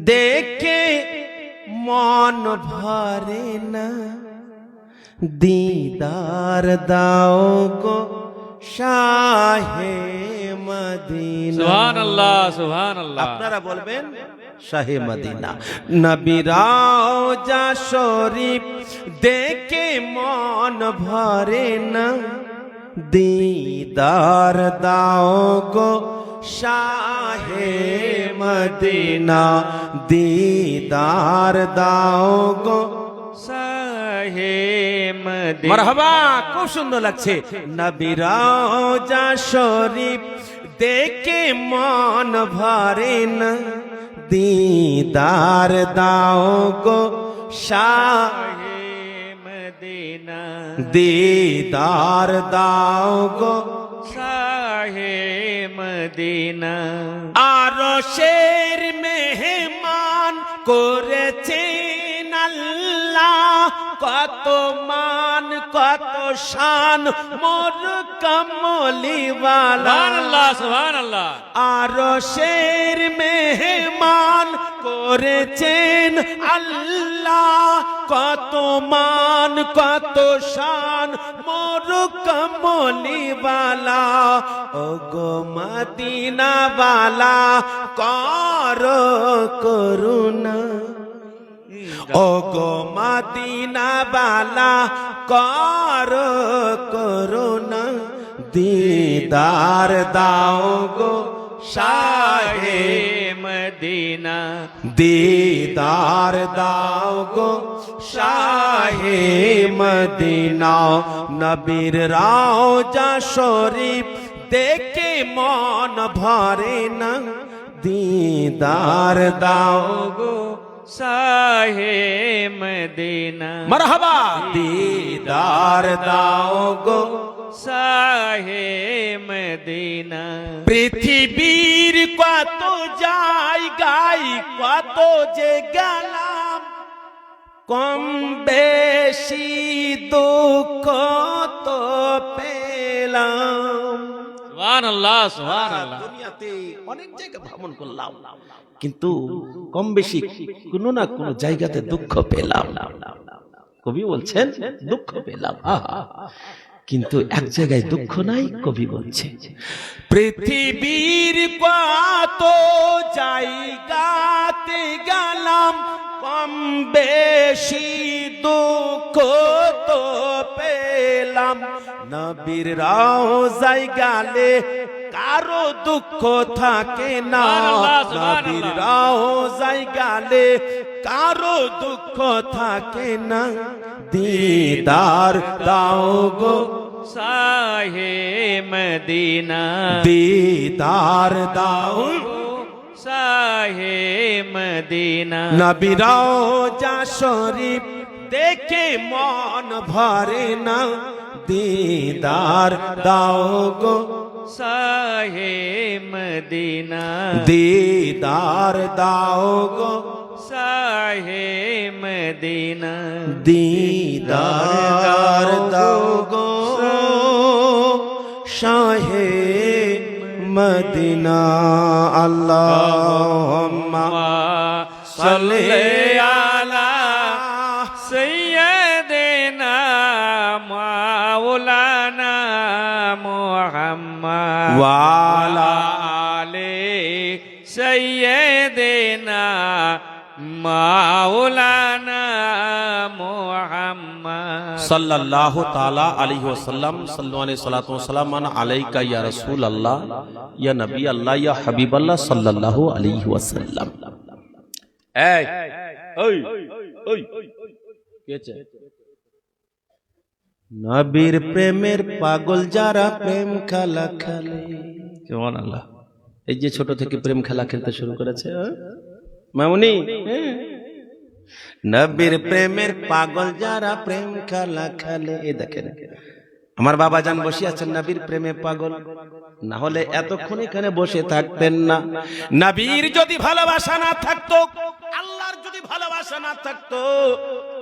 দেখে মন ভরে না, দিদার দাও গো শাহে মদিনা। সুবহানাল্লাহ সুবহানাল্লাহ। আপনারা বলবেন শাহে মদিনা। নবী রওজা শরীফ দেখে মন ভরে না, দিদার দাও গো শাহে মদিনা, দিদার দাও গো শাহে মদিনা। মারহাবা, খুব সুন্দর লাগছে। নবী রওজা শরীফ দেখে মন ভরে না, দিদার দাও গো শাহে মদিনা, দিদার দাও গো শাহে মদিনা। আরশের মেহমান করেছেন আল্লাহ, কত মান কত শান মোর কমলিওয়ালা। সুবহানাল্লাহ সুবহানাল্লাহ। আরশের মেহমান করেছেন আল্লাহ, কত মান কত শান মোর কমলিওয়ালা। ও গো মদিনাওয়ালা করো করুণা, ও গো মদিনাওয়ালা করো করুণা, দিদার দাও গো শাহে মদিনা, দিদার দাও গো শাহে মদিনা। নবীর রওজা শরীফ দেখে মন ভরে না, দিদার দাও গো শাহে মদিনা। মারহাবা, দিদার দাও গো শাহে মদিনা। পৃথিবীর কত জায়গায় কত যে গেলাম, কম বেশি দুঃখ তো পেলাম। সুবহানাল্লাহ সুবহানাল্লাহ। দুনিয়াতে অনেক জায়গা ভ্রমণ করলাম, কিন্তু কম বেশি কোনো না কোনো জায়গাতে দুঃখ পেলাম। কবি বলছেন দুঃখ পেলাম, কিন্তু এক জায়গায় দুঃখ নাই। কবি বলছে পৃথিবীর কত জায়গাতে গেলাম, কম বেশি দুঃখ তো পেলাম। নবীর রওজায় গেলে কারো দুঃখ থাকে না, নবীর রওজায় গেলে কারো দুঃখ থাকে না, দিদার দাও গো শাহে মদিনা, দিদার দাও শাহে মদিনা। নবী রওজা শরীফ দেখে মন ভরে না, দিদার দাও গো শাহে মদিনা, দিদার দাও গো শাহে মদিনা। দিদার দাও গো শাহে মদিনা। আল্লাহুম্মা সাল্লি আলা সৈয়দনা মাওলানা মুহাম্মদ ওয়া আলা আলে সৈয়দনা মাওলানা মুহাম্মদ সাল্লাল্লাহু তাআলা আলাইহি ওয়াসাল্লাম। সাল্লু আলাইহি সাল্লাতু ওয়াসসালাম আলাইকা ইয়া রাসূলুল্লাহ ইয়া নবী আল্লাহ ইয়া হাবিবাল্লাহ সাল্লাল্লাহু আলাইহি ওয়াসাল্লাম। এই ওই ওই কেছে নবীর প্রেমের পাগল যারা প্রেম খেলা খেলে। সুবহানাল্লাহ। এই যে ছোট থেকে প্রেম খেলা খেলতে শুরু করেছে মামুনি, নবীর প্রেমের পাগল যারা প্রেম খেলা খেলে। এ দেখেন আমার বাবা জান বসে আছেন নবীর প্রেমে পাগল, না হলে এতক্ষণ এখানে বসে থাকতেন না। নবীর যদি ভালোবাসা না থাকতো আল্লাহর যদি ভালোবাসা না থাকতো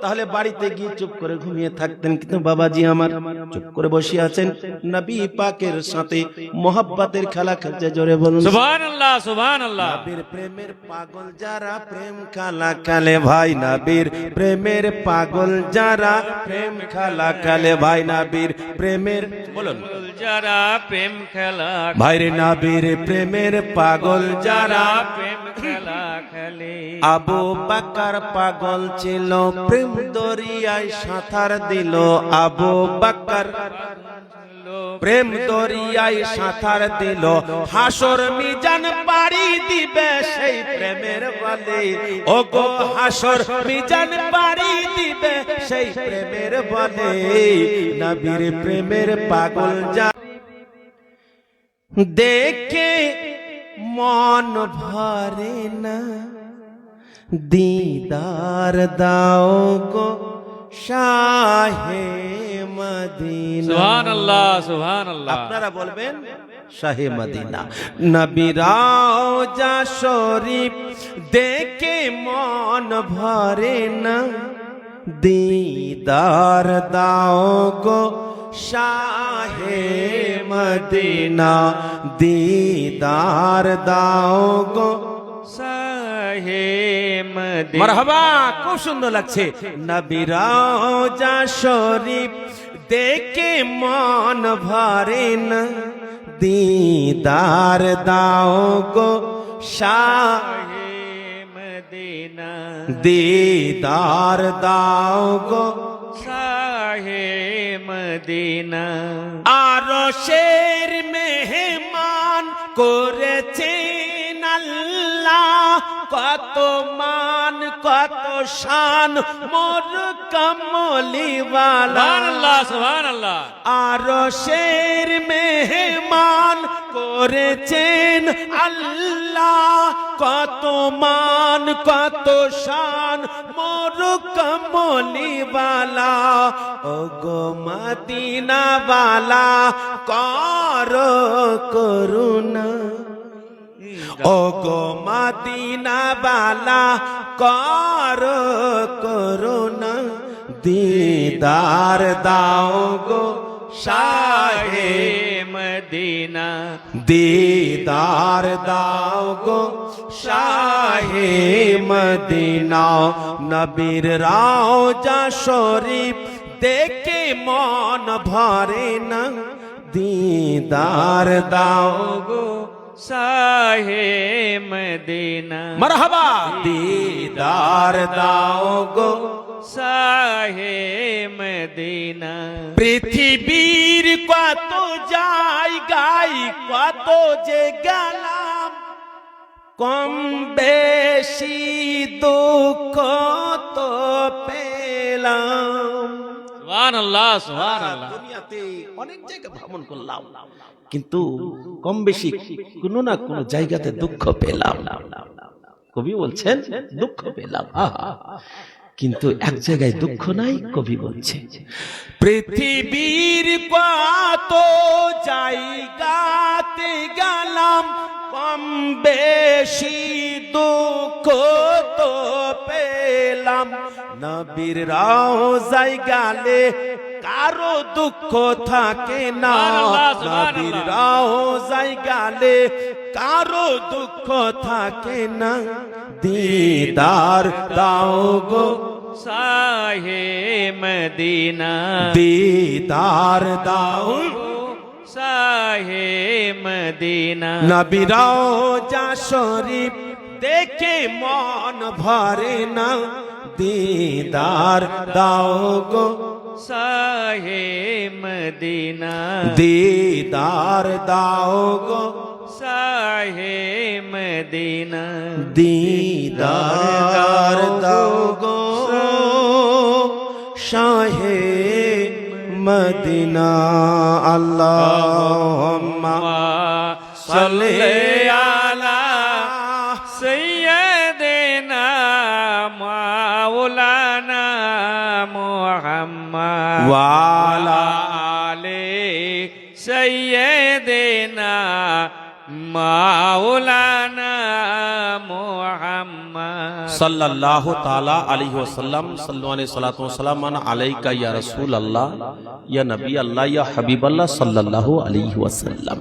তাহলে বাড়িতে গিয়ে চুপ করে ঘুমিয়ে থাকতেন, কিন্তু বাবাজি আমার চুপ করে বসে আছেন, নবী পাকের সাথে মোহাব্বতের খেলা খেলছে। জোরে বলুন সুবহানাল্লাহ, সুবহানাল্লাহ। নবীর প্রেমের পাগল যারা প্রেম খেলা খেলে ভাই, নবীর প্রেমের পাগল যারা প্রেম খেলা খেলে ভাই, নবীর প্রেমের বলুন যারা প্রেম খেলা ভাইরে, নবীর প্রেমের পাগল যারা প্রেম খেলা খেলে। আবু বকর পাগল ছিল, প্রেম দরিয়ায় সাঁতার দিল। আবু বকর প্রেম দরিয়ায় সাঁতার দিল, হাসর মিজান পাড়ি দিবে সেই প্রেমের বলে। ও গো হাসর মিজান পাড়ি দিবে সেই প্রেমের বলে। নবীর প্রেমের পাগল যা দেখে মন ভরে না, দিদার দাও গো শাহে মদিনা। সুবহানাল্লাহ, সুবহানাল্লাহ। আপনারা বলবেন শাহে মদিনা। নবী রওজা শরীফ দেখে মন ভরে না, দিদার দাও গো শাহে মদিনা। দিদার দাও গো শাহে মদিনা। মারহাবা, খুব সুন্দর লাগছে। নবী রওজা শরীফ দেখে মন ভরে না, দিদার দাও গো শাহে মদিনা। দিদার দাও গো শাহে মদিনা। আরশের মেহমান করেছেন আল্লাহ, কত মান কত শান মোর কমলিওয়ালা। সুবহানাল্লাহ, সুবহানাল্লাহ। আরশের মেহমান করেছেন আল্লাহ, কত মান কত শান মোর কমলিওয়ালা। ও গো মদিনাওয়ালা করো করুণা, ও গো মদিনাওয়ালা করো করুণা। দিদার দাও গো শাহে মদিনা। দিদার দাও গো শাহে মদিনা। নবীর রওজা শরীফ দেখে মন ভরে না, দিদার দাও গো শাহে মদিনা। মারহাবা। দিদার দাও গো শাহে মদিনা। পৃথিবীর কত জায়গায় কত যে গেলাম, কম বেশি দুঃখ তো পেলাম। সুবহানাল্লাহ, সুবহানাল্লাহ। দুনিয়াতে অনেক জায়গা ভ্রমণ করলাম, কিন্তু কম বেশি কোনো না কোনো জায়গাতে দুঃখ পেলাম। কবি বলছেন দুঃখ পেলাম, কিন্তু এক জায়গায় দুঃখ নাই। কবি বলছে পৃথিবীর কত জায়গাতে গেলাম, কম বেশি দুঃখ তো পেলাম। নবীর রওজায় গেলে কারো দুঃখ থাকে না, নবীর রওজায় গেলে কারো দুঃখ থাকে না। দিদার দাও গো শাহে মদিনা। দিদার দাও শাহে মদিনা। নবী রওজা শরীফ দেখে মন ভরে না, দিদার দাও গো শাহে মদিনা। দিদার দাও গো শাহে মদিনা। দিদার দাও গো শাহে মদিনা। আল্লাহুম্মা সাল্লি আলা সাইয়্যিদিনা মাওলানা মুহাম্মদ ওয়া আলা আলে সাইয়্যিদিনা মাওলানা মোহাম্মদ সাল্লাল্লাহু তাআলা আলাইহি ওয়াসাল্লাম সাল্লাল্লাহু আলাইহি সাল্লাতু ওয়াসালাম আলাইকা ইয়া রাসূলুল্লাহ ইয়া নবী আল্লাহ ইয়া হাবিবাল্লাহ সাল্লাল্লাহু আলাইহি ওয়াসাল্লাম।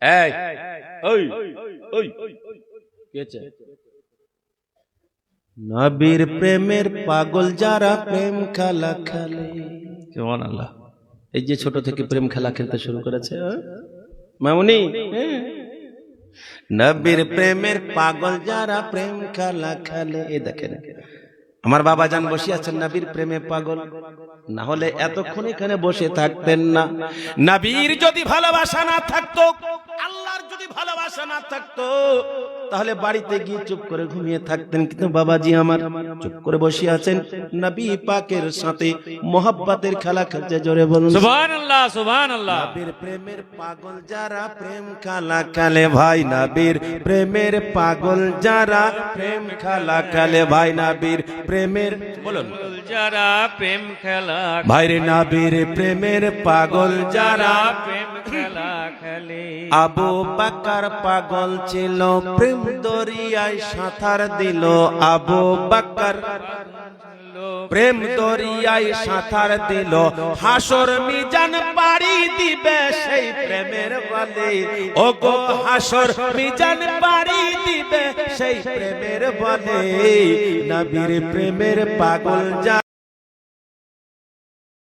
এই ওই ওই কেছে নবীর প্রেমের পাগল যারা প্রেম খেলা খেলে, সুবহানাল্লাহ। এই যে ছোট থেকে প্রেম খেলা খেলতে শুরু করেছে মামুনি, নবীর প্রেমের পাগল যারা প্রেম খেলা খেলে। এই দেখেন আমার বাবা জান বসে আছেন নবীর প্রেমে পাগল, না হলে এতক্ষণ এখানে বসে থাকতেন না। নবীর যদি ভালোবাসা না থাকতো, আল্লাহর যদি ভালোবাসা না থাকতো, তাহলে বাড়িতে গিয়ে চুপ করে ঘুমিয়ে থাকতেন। কিন্তু বাবাজি আমার চুপ করে বসে আছেন, নবী পাকের সাথে মোহাব্বতের খেলা খেলছে। জোরে বলুন সুবহানাল্লাহ সুবহানাল্লাহ। নবীর প্রেমের পাগল যারা প্রেম খেলা খেলে ভাই, নবীর প্রেমের পাগল যারা প্রেম খেলা খেলে ভাই, নবীর প্রেমের বলুন যারা প্রেম খেলা ভাই রে, নবীর প্রেমের পাগল যারা প্রেম খেলা খেলে। আবু বকর পাগল ছিল, প্রেম দরিয়ায় সাঁতার দিল। আবু বকর প্রেম দরিয়ায় সাঁতার দিল, হাসর মিজান পাড়ি দিবে সেই প্রেমের বলে। ও গো হাসর মিজান পাড়ি দিবে সেই প্রেমের বলে। নবীর প্রেমের পাগল যা